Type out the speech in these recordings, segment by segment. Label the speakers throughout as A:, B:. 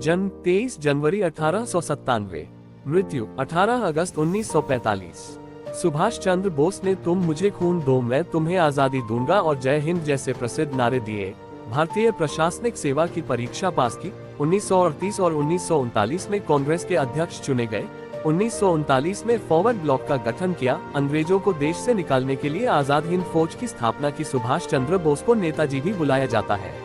A: जन्म 23 जनवरी 1897, मृत्यु 18 अगस्त 1945। सुभाष चंद्र बोस ने तुम मुझे खून दो मैं तुम्हें आजादी दूंगा और जय हिंद जैसे प्रसिद्ध नारे दिए। भारतीय प्रशासनिक सेवा की परीक्षा पास की। 1938 और 1939 में कांग्रेस के अध्यक्ष चुने गए। 1939 में फॉरवर्ड ब्लॉक का गठन किया। अंग्रेजों को देश से निकालने के लिए आजाद हिंद फौज की स्थापना की। सुभाष चंद्र बोस को नेताजी भी बुलाया जाता है।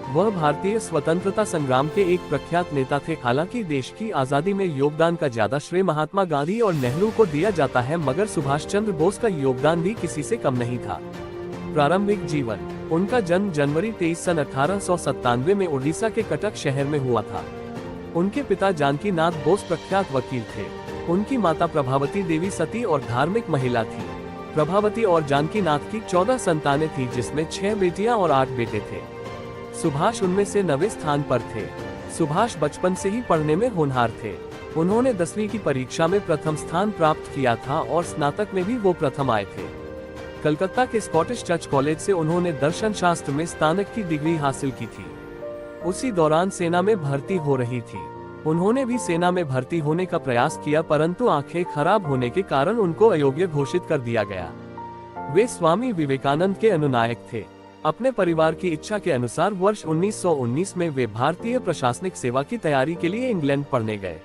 A: वह भारतीय स्वतंत्रता संग्राम के एक प्रख्यात नेता थे। हालांकि देश की आजादी में योगदान का ज्यादा श्रेय महात्मा गांधी और नेहरू को दिया जाता है, मगर सुभाष चंद्र बोस का योगदान भी किसी से कम नहीं था। प्रारंभिक जीवन। उनका जन्म जनवरी 23 सन 1897 में उड़ीसा के कटक शहर में हुआ था। उनके पिता जानकी नाथ बोस प्रख्यात वकील थे। उनकी माता प्रभावती देवी सती और धार्मिक महिला थी। प्रभावती और जानकी नाथ की 14 संतानें थी, जिसमें 6 बेटियां और 8 बेटे थे। सुभाष उनमें से 9वें स्थान पर थे। सुभाष बचपन से ही पढ़ने में होनहार थे। उन्होंने 10वीं की परीक्षा में प्रथम स्थान प्राप्त किया था और स्नातक में भी वो प्रथम आए थे। कलकत्ता के स्कॉटिश चर्च कॉलेज से उन्होंने दर्शन शास्त्र में स्नातक की डिग्री हासिल की थी। उसी दौरान सेना में भर्ती हो रही थी। उन्होंने भी सेना में भर्ती होने का प्रयास किया, परंतु आंखें खराब होने के कारण उनको अयोग्य घोषित कर दिया गया। वे स्वामी विवेकानंद के अनुनायक थे। अपने परिवार की इच्छा के अनुसार वर्ष 1919 में वे भारतीय प्रशासनिक सेवा की तैयारी के लिए इंग्लैंड पढ़ने गए।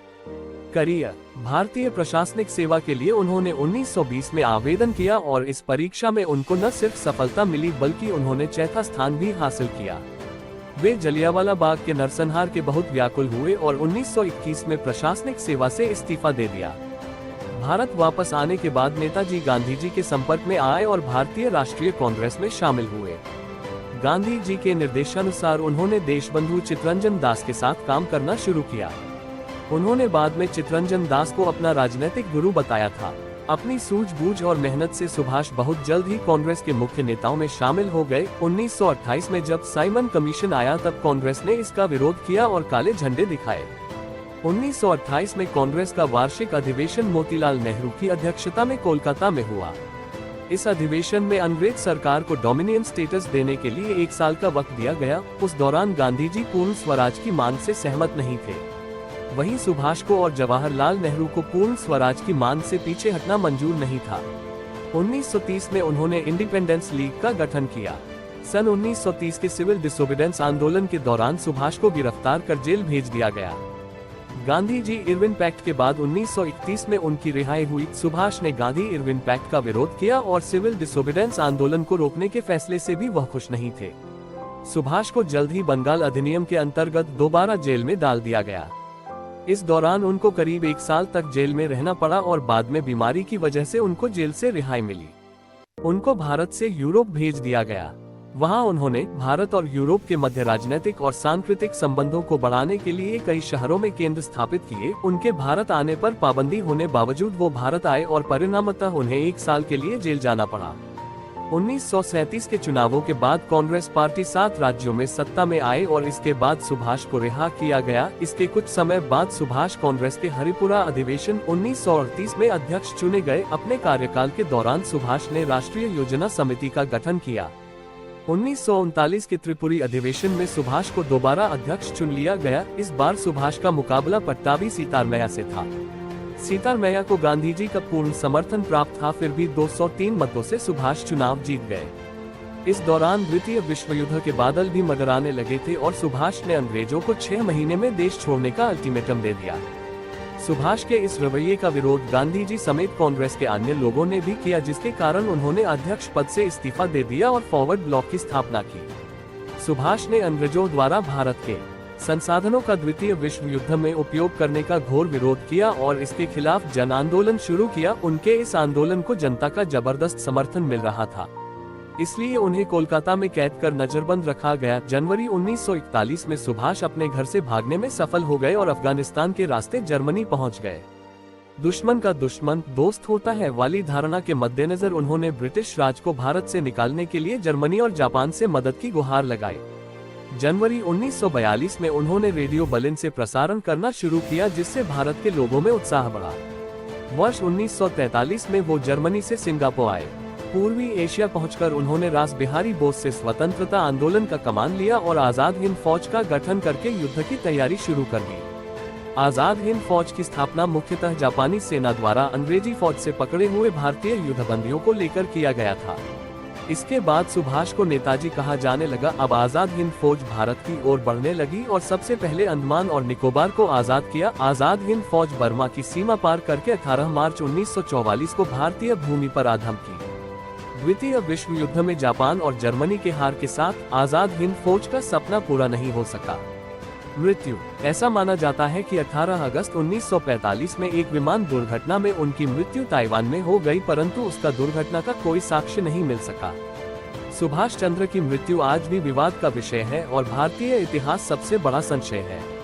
A: करियर। भारतीय प्रशासनिक सेवा के लिए उन्होंने 1920 में आवेदन किया और इस परीक्षा में उनको न सिर्फ सफलता मिली बल्कि उन्होंने चौथा स्थान भी हासिल किया। वे जलियांवाला बाग के नरसंहार के बहुत व्याकुल हुए और 1921 में प्रशासनिक सेवा से इस्तीफा दे दिया। भारत वापस आने के बाद नेताजी गांधी जी के संपर्क में आए और भारतीय राष्ट्रीय कांग्रेस में शामिल हुए। गांधी जी के निर्देशानुसार उन्होंने देशबंधु चित्तरंजन दास के साथ काम करना शुरू किया। उन्होंने बाद में चित्तरंजन दास को अपना राजनीतिक गुरु बताया था। अपनी सूझबूझ और मेहनत से सुभाष बहुत जल्द ही कांग्रेस के मुख्य नेताओं में शामिल हो गए। 1928 में जब साइमन कमीशन आया तब कांग्रेस ने इसका विरोध किया और काले झंडे दिखाए। 1928 में कांग्रेस का वार्षिक अधिवेशन मोतीलाल नेहरू की अध्यक्षता में कोलकाता में हुआ। इस अधिवेशन में अंग्रेज सरकार को डोमिनियन स्टेटस देने के लिए 1 साल का वक्त दिया गया। उस दौरान गांधी जी पूर्ण स्वराज की मांग से सहमत नहीं थे। वहीं सुभाष को और जवाहरलाल नेहरू को पूर्ण स्वराज की मांग से पीछे हटना मंजूर नहीं था। 1930 में उन्होंने इंडिपेंडेंस लीग का गठन किया। सन 1930 के सिविल डिसोबीडियंस आंदोलन के दौरान सुभाष को गिरफ्तार कर जेल भेज दिया गया। गांधी जी इरविन पैक्ट के बाद 1931 में उनकी रिहाई हुई। सुभाष ने गांधी इरविन पैक्ट का विरोध किया और सिविल डिसोबीडियंस आंदोलन को रोकने के फैसले से भी वह खुश नहीं थे। सुभाष को जल्द ही बंगाल अधिनियम के अंतर्गत दोबारा जेल में डाल दिया गया। इस दौरान उनको करीब 1 साल तक जेल में रहना पड़ा और बाद में बीमारी की वजह से उनको जेल से रिहाई मिली। उनको भारत से यूरोप भेज दिया गया। वहां उन्होंने भारत और यूरोप के मध्य राजनीतिक और सांस्कृतिक संबंधों को बढ़ाने के लिए कई शहरों में केंद्र स्थापित किए। उनके भारत आने पर पाबंदी होने बावजूद वो भारत आए और परिणामतः उन्हें 1 साल के लिए जेल जाना पड़ा। 1937 के चुनावों के बाद कांग्रेस पार्टी 7 राज्यों में सत्ता में आए और इसके बाद सुभाष को रिहा किया गया। इसके कुछ समय बाद सुभाष कांग्रेस के हरिपुरा अधिवेशन 1938 में अध्यक्ष चुने गए। अपने कार्यकाल के दौरान सुभाष ने राष्ट्रीय योजना समिति का गठन किया। 1939 के त्रिपुरी अधिवेशन में सुभाष को दोबारा अध्यक्ष चुन लिया गया। इस बार सुभाष का मुकाबला पट्टाभी सीतारमैया से था। सीतारमैया को गांधी जी का पूर्ण समर्थन प्राप्त था, फिर भी 203 मतों से सुभाष चुनाव जीत गए। इस दौरान द्वितीय विश्व युद्ध के बादल भी मंडराने लगे थे और सुभाष ने अंग्रेजों को 6 महीने में देश छोड़ने का अल्टीमेटम दे दिया। सुभाष के इस रवैये का विरोध गांधी जी समेत कांग्रेस के अन्य लोगों ने भी किया, जिसके कारण उन्होंने अध्यक्ष पद से इस्तीफा दे दिया और फॉरवर्ड ब्लॉक की स्थापना की। सुभाष ने अंग्रेजों द्वारा भारत के संसाधनों का द्वितीय विश्व युद्ध में उपयोग करने का घोर विरोध किया और इसके खिलाफ जन आंदोलन शुरू किया। उनके इस आंदोलन को जनता का जबरदस्त समर्थन मिल रहा था, इसलिए उन्हें कोलकाता में कैद कर नजरबंद रखा गया। जनवरी 1941 में सुभाष अपने घर से भागने में सफल हो गए और अफगानिस्तान के रास्ते जर्मनी पहुंच गए। दुश्मन का दुश्मन दोस्त होता है वाली धारणा के मद्देनजर उन्होंने ब्रिटिश राज को भारत से निकालने के लिए जर्मनी और जापान से मदद की गुहार लगाई। जनवरी 1942 में उन्होंने रेडियो बर्लिन से प्रसारण करना शुरू किया, जिससे भारत के लोगों में उत्साह बढ़ा। वर्ष 1943 में वो जर्मनी से सिंगापुर आए। पूर्वी एशिया पहुंचकर उन्होंने रास बिहारी बोस से स्वतंत्रता आंदोलन का कमान लिया और आजाद हिंद फौज का गठन करके युद्ध की तैयारी शुरू कर दी। आजाद हिंद फौज की स्थापना मुख्यतः जापानी सेना द्वारा अंग्रेजी फौज से पकड़े हुए भारतीय युद्धबंदियों को लेकर किया गया था। इसके बाद सुभाष को नेताजी कहा जाने लगा। अब आजाद हिंद फौज भारत की ओर बढ़ने लगी और सबसे पहले अंडमान और निकोबार को आजाद किया। आजाद हिंद फौज बर्मा की सीमा पार करके 18 मार्च 1944 को भारतीय भूमि पर आधम की। द्वितीय विश्व युद्ध में जापान और जर्मनी के हार के साथ आजाद हिंद फौज का सपना पूरा नहीं हो सका। मृत्यु। ऐसा माना जाता है कि 18 अगस्त 1945 में एक विमान दुर्घटना में उनकी मृत्यु ताइवान में हो गई, परंतु उसका दुर्घटना का कोई साक्ष्य नहीं मिल सका। सुभाष चंद्र की मृत्यु आज भी विवाद का विषय है और भारतीय इतिहास सबसे बड़ा संशय है।